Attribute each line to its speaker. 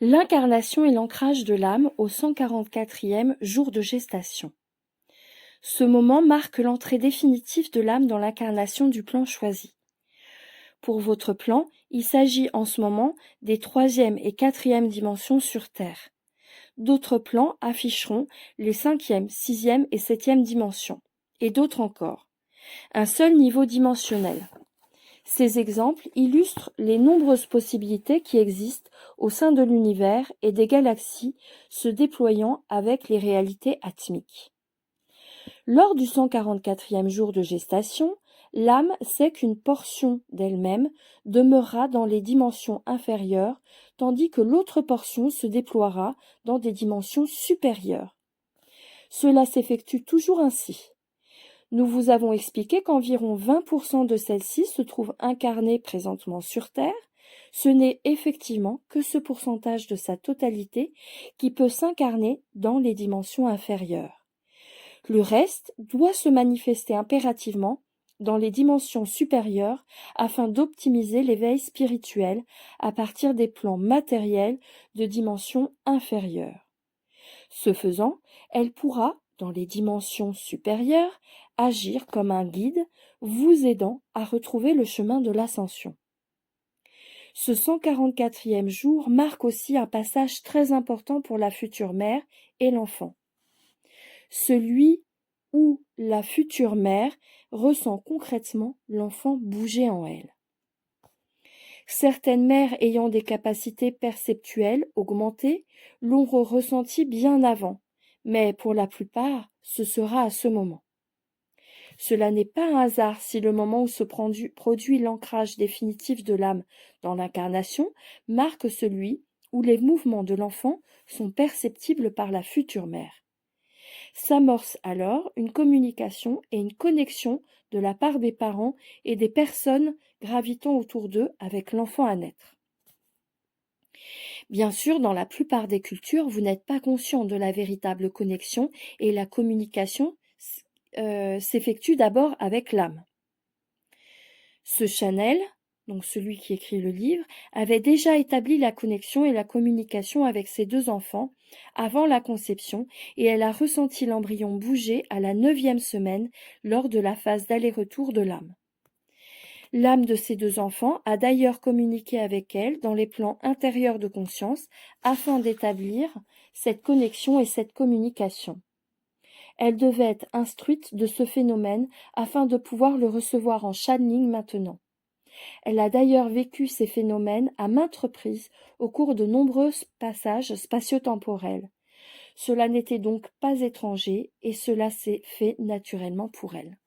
Speaker 1: L'incarnation et l'ancrage de l'âme au 144e jour de gestation. Ce moment marque l'entrée définitive de l'âme dans l'incarnation du plan choisi. Pour votre plan, il s'agit en ce moment des 3e et 4e dimensions sur Terre. D'autres plans afficheront les 5e, 6e et 7e dimensions, et d'autres encore. Un seul niveau dimensionnel. Ces exemples illustrent les nombreuses possibilités qui existent au sein de l'univers et des galaxies se déployant avec les réalités atmiques. Lors du 144e jour de gestation, l'âme sait qu'une portion d'elle-même demeurera dans les dimensions inférieures, tandis que l'autre portion se déploiera dans des dimensions supérieures. Cela s'effectue toujours ainsi. Nous vous avons expliqué qu'environ 20% de celle-ci se trouve incarnée présentement sur Terre. Ce n'est effectivement que ce pourcentage de sa totalité qui peut s'incarner dans les dimensions inférieures. Le reste doit se manifester impérativement dans les dimensions supérieures afin d'optimiser l'éveil spirituel à partir des plans matériels de dimensions inférieures. Ce faisant, elle pourra, dans les dimensions supérieures, agir comme un guide, vous aidant à retrouver le chemin de l'ascension. Ce 144e jour marque aussi un passage très important pour la future mère et l'enfant. Celui où la future mère ressent concrètement l'enfant bouger en elle. Certaines mères ayant des capacités perceptuelles augmentées l'ont ressenti bien avant, mais pour la plupart, ce sera à ce moment. Cela n'est pas un hasard si le moment où se produit l'ancrage définitif de l'âme dans l'incarnation marque celui où les mouvements de l'enfant sont perceptibles par la future mère. S'amorce alors une communication et une connexion de la part des parents et des personnes gravitant autour d'eux avec l'enfant à naître. Bien sûr, dans la plupart des cultures, vous n'êtes pas conscient de la véritable connexion et la communication s'effectue d'abord avec l'âme. Ce Chanel, donc celui qui écrit le livre, avait déjà établi la connexion et la communication avec ses 2 enfants avant la conception et elle a ressenti l'embryon bouger à la 9e semaine lors de la phase d'aller-retour de l'âme. L'âme de ces 2 enfants a d'ailleurs communiqué avec elle dans les plans intérieurs de conscience afin d'établir cette connexion et cette communication. Elle devait être instruite de ce phénomène afin de pouvoir le recevoir en channeling maintenant. Elle a d'ailleurs vécu ces phénomènes à maintes reprises au cours de nombreux passages spatio-temporels. Cela n'était donc pas étranger et cela s'est fait naturellement pour elle.